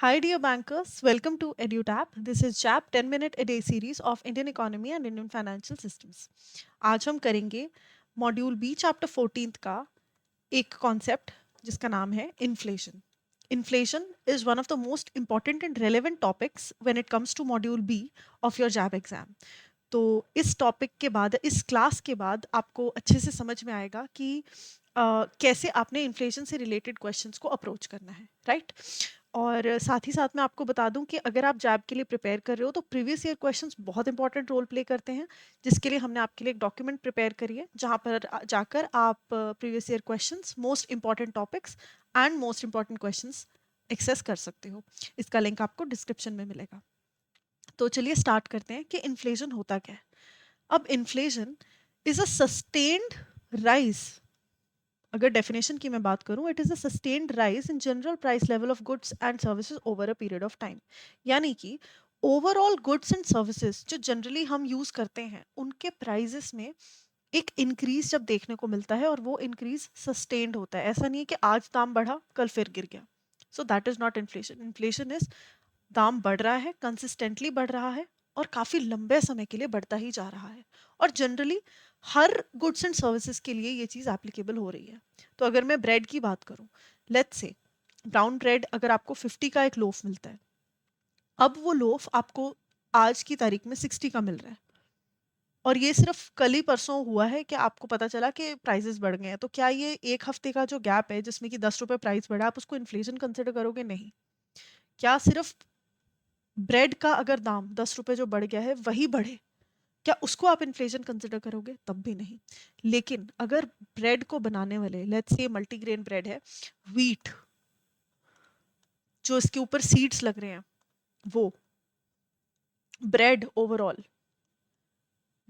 Hi, dear bankers. Welcome to EduTap. This is JAP 10-minute a day series of Indian economy and Indian financial systems. आज हम करेंगे module B chapter 14 का एक concept जिसका नाम है inflation. Inflation is one of the most important and relevant topics when it comes to module B of your JAP exam. तो इस टॉपिक के बाद इस क्लास के बाद आपको अच्छे से समझ में आएगा कि कैसे आपने इन्फ्लेशन से रिलेटेड क्वेश्चंस को अप्रोच करना है, राइट? और साथ ही साथ मैं आपको बता दूं कि अगर आप जैब के लिए प्रिपेयर कर रहे हो तो प्रीवियस ईयर क्वेश्चंस बहुत इंपॉर्टेंट रोल प्ले करते हैं, जिसके लिए हमने आपके लिए एक डॉक्यूमेंट प्रिपेयर करी है जहां पर जाकर आप previous year questions, most important topics and most important questions access कर सकते हो. इसका लिंक आपको डिस्क्रिप्शन में मिलेगा. तो चलिए स्टार्ट करते हैं कि इन्फ्लेशन होता क्या है. अब inflation is a sustained rise. अगर डेफिनेशन की मैं बात करूं, it is a sustained rise in general price level of goods and services over a period of time. यानी कि ओवरऑल गुड्स एंड सर्विसेज जो जनरली हम यूज करते हैं उनके प्राइजेस में एक इंक्रीज जब देखने को मिलता है, और वो इंक्रीज सस्टेन्ड होता है. ऐसा नहीं है कि आज दाम बढ़ा कल फिर गिर गया. सो that is not inflation. Inflation is दाम बढ़ रहा है, कंसिस्टेंटली बढ़ रहा है, और काफी लंबे समय के लिए बढ़ता ही जा रहा है. और generally her goods and services के लिए ये चीज एप्लीकेबल हो रही है. तो अगर मैं ब्रेड की बात करूं, लेट्स से ब्राउन ब्रेड अगर आपको 50 का एक लोफ मिलता है, अब वो लोफ आपको आज की तारीख में 60 का मिल रहा है, और ये सिर्फ कल ही परसों हुआ है कि आपको पता चला कि प्राइसेस बढ़ गए हैं. तो क्या ये एक हफ्ते का जो गैप है जिसमें कि 10 रुपए प्राइस बढ़ा, आप उसको इन्फ्लेशन कंसिडर करोगे? नहीं. क्या सिर्फ ब्रेड का अगर दाम 10 रुपए जो बढ़ गया है वही बढ़े, क्या उसको आप इन्फ्लेशन कंसिडर करोगे? तब भी नहीं. लेकिन अगर ब्रेड को बनाने वाले, लेट्स से मल्टीग्रेन ब्रेड है, व्हीट, जो इसके ऊपर सीड्स लग रहे हैं, वो ब्रेड, ओवरऑल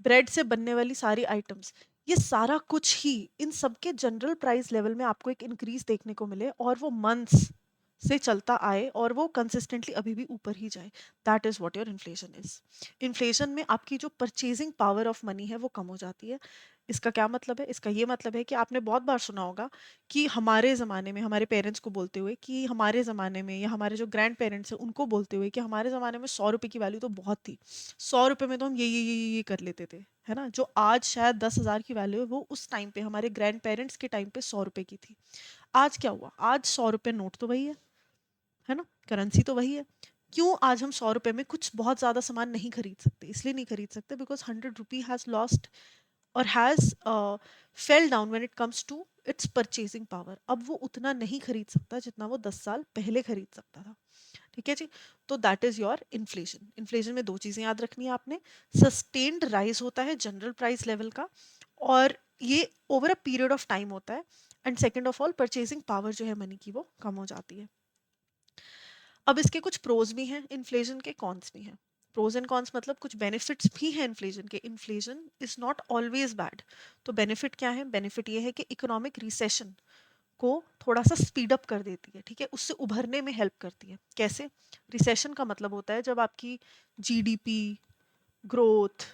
ब्रेड से बनने वाली सारी आइटम्स, ये सारा कुछ ही इन सबके जनरल प्राइस लेवल में आपको एक इंक्रीज देखने को मिले, और वो मंथ्स से चलता आए, और वो कंसिस्टेंटली अभी भी ऊपर ही जाए. That is what your inflation is. Inflation में आपकी जो परचेजिंग पावर ऑफ मनी है वो कम हो जाती है. इसका क्या मतलब है? इसका ये मतलब है कि आपने बहुत बार सुना होगा कि हमारे ज़माने में, हमारे पेरेंट्स को बोलते हुए कि हमारे ज़माने में, या हमारे जो ग्रैंड पेरेंट्स हैं उनको बोलते हुए कि हमारे ज़माने में 100 रुपए की वैल्यू तो बहुत थी. 100 रुपए में तो हम ये कर लेते थे, है ना? जो आज शायद 10,000 की वैल्यू है, वो उस टाइम पे, हमारे ग्रैंड पेरेंट्स के टाइम पे 100 रुपए की थी. आज क्या हुआ? आज 100 रुपए नोट तो वही है ना? करेंसी तो वही है. क्यों आज हम 100 रुपए में कुछ बहुत ज़्यादा सामान नहीं खरीद सकते? इसलिए नहीं खरीद सकते बिकॉज 100 रुपी हैज़ लॉस्ट और has fell down when it comes to its purchasing power. अब वो उतना नहीं खरीद सकता जितना वो 10 साल पहले खरीद सकता था. ठीक है जी. तो that is your inflation. Inflation में दो चीजें याद रखनी है आपने. सस्टेन्ड राइज होता है जनरल प्राइस लेवल का, और ये over a period of time होता है. And second of all, purchasing power जो है मनी की वो कम हो जाती है. अब इसके कुछ प्रोज भी हैं इन्फ्लेशन के, कॉन्स भी हैं. प्रोज एंड कॉन्स मतलब कुछ बेनिफिट्स भी हैं इन्फ्लेशन के. Inflation is not always bad. तो बेनिफिट क्या है? बेनिफिट ये है कि इकोनॉमिक रिसेशन को थोड़ा सा स्पीड अप कर देती है. ठीक है, उससे उभरने में हेल्प करती है. कैसे? रिसेशन का मतलब होता है जब आपकी जीडीपी, ग्रोथ,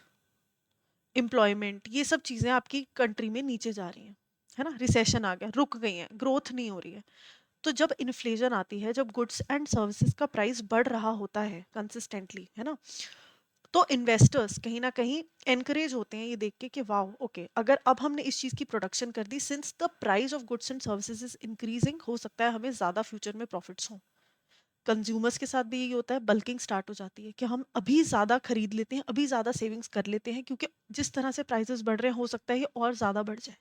एम्प्लॉयमेंट, ये सब चीजें आपकी कंट्री में नीचे जा रही हैं, है ना? रिसेशन आ गया, रुक गई हैं, ग्रोथ नहीं हो रही है. तो जब इन्फ्लेशन आती है, जब गुड्स एंड सर्विसेज का प्राइस बढ़ रहा होता है कंसिस्टेंटली, है ना, तो इन्वेस्टर्स कहीं ना कहीं एनकरेज होते हैं ये देख के कि वाओ, ओके, अगर अब हमने इस चीज़ की प्रोडक्शन कर दी, since the price of goods and services is increasing, हो सकता है हमें ज़्यादा फ्यूचर में प्रॉफिट्स हों. कंज्यूमर्स के साथ भी यही होता है, बल्किंग स्टार्ट हो जाती है कि हम अभी ज़्यादा खरीद लेते हैं, अभी ज़्यादा सेविंग्स कर लेते हैं, क्योंकि जिस तरह से प्राइसेस बढ़ रहे हैं हो सकता है ये और ज़्यादा बढ़ जाए.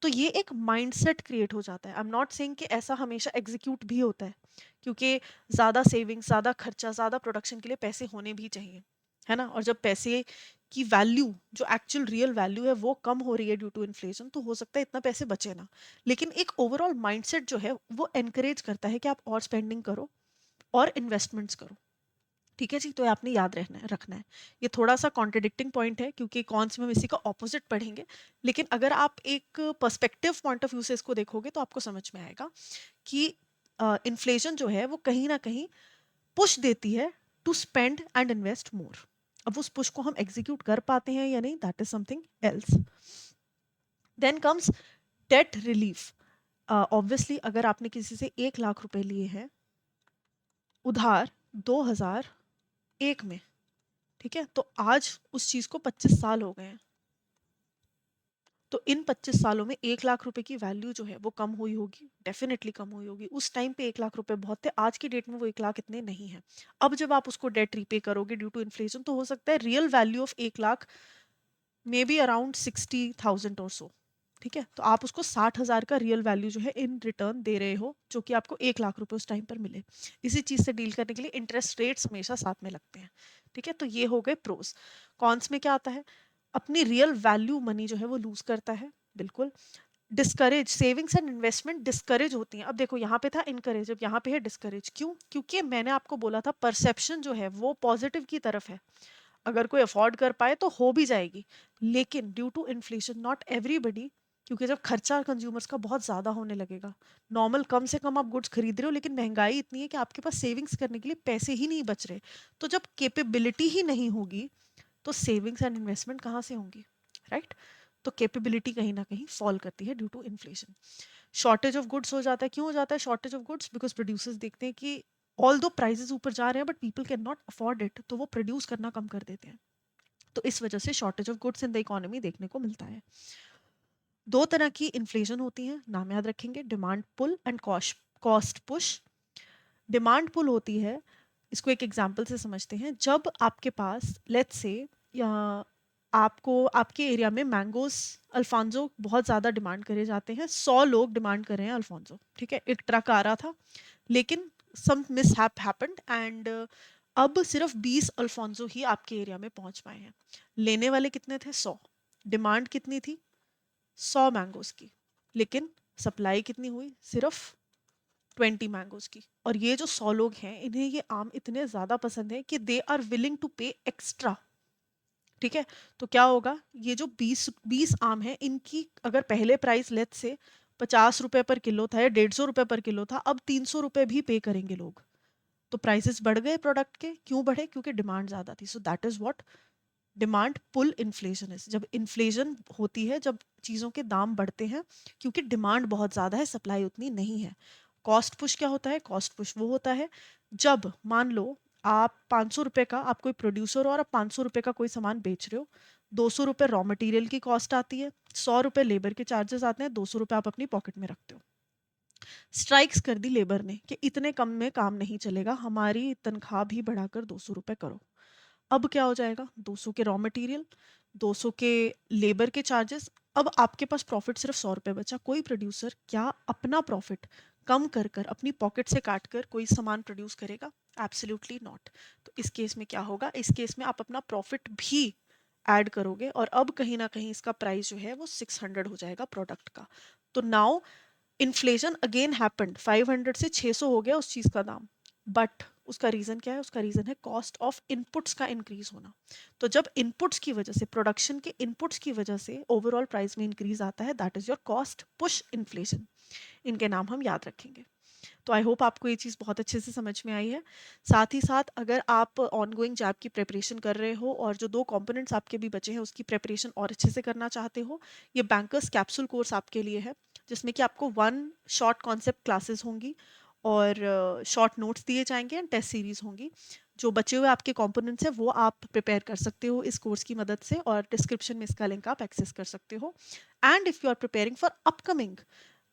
तो ये एक माइंडसेट क्रिएट हो जाता है. आई एम नॉट सेइंग कि ऐसा हमेशा एग्जीक्यूट भी होता है, क्योंकि ज़्यादा सेविंग्स, ज़्यादा खर्चा, ज़्यादा प्रोडक्शन के लिए पैसे होने भी चाहिए, है ना? और जब पैसे की वैल्यू, जो एक्चुअल रियल वैल्यू है, वो कम हो रही है ड्यू टू इन्फ्लेशन, तो हो सकता है इतना पैसे बचे ना. लेकिन एक ओवरऑल माइंडसेट जो है वो एनकरेज करता है कि आप और स्पेंडिंग करो और इन्वेस्टमेंट्स करो. ठीक है जी. तो ये आपने याद रखना है. ये थोड़ा सा कॉन्ट्रडिक्टिंग पॉइंट है क्योंकि कॉन्स में हम इसी का ऑपोजिट पढ़ेंगे. लेकिन अगर आप एक पर्सपेक्टिव पॉइंट ऑफ व्यू से इसको देखोगे तो आपको समझ में आएगा कि इन्फ्लेशन जो है वो कहीं ना कहीं पुश देती है to spend and invest more. अब उस पुश को हम एग्जीक्यूट कर पाते हैं या नहीं, that is something else. Then comes debt relief. Obviously अगर आपने किसी से 1 लाख रुपए लिए हैं, उधार 2001 में, ठीक है, तो आज उस चीज को 25 साल हो गए हैं। तो इन 25 सालों में 1 लाख रुपए की वैल्यू जो है वो कम हुई होगी, डेफिनेटली कम हुई होगी। उस टाइम पे 1 लाख रुपए बहुत थे, आज की डेट में वो 1 लाख इतने नहीं है। अब जब आप उसको डेट रीपे करोगे ड्यू टू इन्फ्लेशन, तो हो सकता है real value of 1 lakh may be around 60,000 और सो, ठीक है। तो आप उसको 60,000 का रियल वैल्यू जो है इन रिटर्न दे रहे हो, जो कि आपको 1 लाख रुपए उस टाइम पर मिले। इसी चीज से डील करने के लिए इंटरेस्ट रेट्स हमेशा साथ में लगते हैं, ठीक है। तो ये हो गए प्रोस। कॉन्स में क्या आता है, अपनी रियल वैल्यू मनी जो है वो लूज करता है, बिल्कुल। Discourage savings and investment discourage होती हैं। अब देखो यहाँ पे था इनकरेज, अब यहाँ पे है डिस्करेज। क्यों? क्योंकि मैंने आपको बोला था परसेप्शन जो है वो पॉजिटिव की तरफ है। अगर कोई अफोर्ड कर पाए तो हो भी जाएगी, लेकिन due to inflation not everybody, क्योंकि जब खर्चा कंज्यूमर्स का बहुत ज़्यादा होने लगेगा, नॉर्मल कम से कम आप गुड्स खरीद रहे हो, लेकिन महंगाई इतनी है कि आपके पास सेविंग्स करने के लिए पैसे ही नहीं बच रहे। तो जब कैपेबिलिटी ही नहीं होगी, तो सेविंग्स एंड इन्वेस्टमेंट कहाँ से होंगी, राइट? तो कैपेबिलिटी कहीं ना कहीं फॉल करती है due to inflation. Shortage of goods हो जाता है। क्यों हो जाता है shortage of goods? Because producers देखते हैं कि ऑल दो प्राइजेस ऊपर जा रहे हैं but people can not afford it, तो वो प्रोड्यूस करना कम कर देते हैं। तो इस वजह से shortage of goods in the economy देखने को मिलता है। दो तरह की इन्फ्लेशन होती है, नाम याद रखेंगे, demand pull and cost push. Demand pull होती है, इसको एक एग्जांपल से समझते हैं। जब आपके पास लेट्स से या आपको आपके एरिया में मैंगोस अल्फांजो बहुत ज़्यादा डिमांड करे जाते हैं, 100 लोग डिमांड कर रहे हैं अल्फांजो, ठीक है, एक ट्रक आ रहा था, लेकिन सम मिसहैप हैपेंड एंड अब सिर्फ 20 अल्फांजो ही आपके एरिया में पहुंच पाए हैं। लेने वाले कितने थे? 100। डिमांड कितनी थी? 100 मैंगोज की, लेकिन सप्लाई कितनी हुई? सिर्फ 20 मैंगोज की। और ये जो 100 लोग हैं, इन्हें ये आम इतने ज़्यादा पसंद है कि दे आर विलिंग टू पे एक्स्ट्रा, ठीक है। तो क्या होगा, ये जो 20 आम है, इनकी अगर पहले प्राइस लेट्स से 50 रुपए पर किलो था या 150 रुपए पर किलो था, अब 300 रुपए भी पे करेंगे लोग। तो प्राइसेस बढ़ गए प्रोडक्ट के। क्यों बढ़े? क्योंकि डिमांड ज़्यादा थी। So that is what demand pull inflation है। जब इन्फ्लेशन होती है, जब चीज़ों के दाम बढ़ते हैं, क्योंकि डिमांड बहुत ज़्यादा है, सप्लाई उतनी नहीं है। कॉस्ट पुश क्या होता है? कॉस्ट पुश वो होता है जब मान लो आप 500 रुपए का, आप कोई प्रोड्यूसर हो और आप 500 रुपए का कोई सामान बेच रहे हो, 200 रुपए रॉ मटेरियल की कॉस्ट आती है, 100 रुपए लेबर के चार्जेस आते हैं, 200 रुपए आप अपनी पॉकेट में रखते हो। स्ट्राइक्स कर दी लेबर ने कि इतने कम में काम नहीं चलेगा, हमारी तनख्वाह भी बढ़ाकर 200 रुपए करो। अब क्या हो जाएगा? 200 के रॉ मटेरियल, 200 के लेबर के चार्जेस। अब आपके पास प्रॉफिट सिर्फ 100 रुपए बचा। कोई प्रोड्यूसर क्या अपना प्रॉफिट कम कर कर अपनी पॉकेट से काट कर कोई सामान प्रोड्यूस करेगा? Absolutely not. तो इस केस में क्या होगा? इस केस में आप अपना प्रॉफिट भी ऐड करोगे, और अब कहीं ना कहीं इसका प्राइस जो है वो 600 हो जाएगा प्रोडक्ट का। तो नाउ इन्फ्लेशन अगेन हैपेंड, 500 से 600 हो गया उस चीज का दाम। बट उसका रीजन क्या है? उसका रीजन है कॉस्ट ऑफ इनपुट्स का इंक्रीज होना। तो जब इनपुट्स की वजह से, प्रोडक्शन के इनपुट्स की वजह से ओवरऑल प्राइस में इंक्रीज आता है, that is your cost push inflation. इनके नाम हम याद रखेंगे। तो आई होप आपको ये चीज़ बहुत अच्छे से समझ में आई है। साथ ही साथ अगर आप ऑनगोइंग जैब की प्रिपरेशन कर रहे हो और जो 2 कंपोनेंट्स आपके भी बचे हैं उसकी प्रिपरेशन और अच्छे से करना चाहते हो, ये बैंकर्स कैप्सूल कोर्स आपके लिए है, जिसमें कि आपको 1 शॉर्ट कॉन्सेप्ट क्लासेस होंगी और शॉर्ट नोट्स दिए जाएंगे एंड टेस्ट सीरीज होंगी। जो बचे हुए आपके कंपोनेंट्स हैं वो आप प्रिपेयर कर सकते हो इस कोर्स की मदद से, और डिस्क्रिप्शन में इसका लिंक आप एक्सेस कर सकते हो। And if you are preparing for upcoming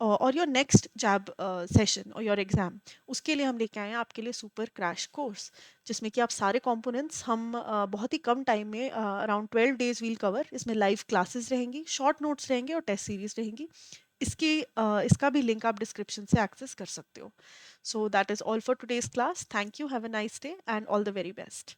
or your next jab session or your exam, उसके लिए हम लेके आए हैं आपके लिए सुपर क्रैश कोर्स, जिसमें कि आप सारे कंपोनेंट्स हम बहुत ही कम टाइम में अराउंड 12 डेज वील कवर। इसमें लाइव क्लासेस रहेंगी, शॉर्ट नोट्स रहेंगे और टेस्ट सीरीज रहेंगी। इसका भी लिंक आप डिस्क्रिप्शन से एक्सेस कर सकते हो। सो that is all for today's class. Thank you, have a nice day and all the very best.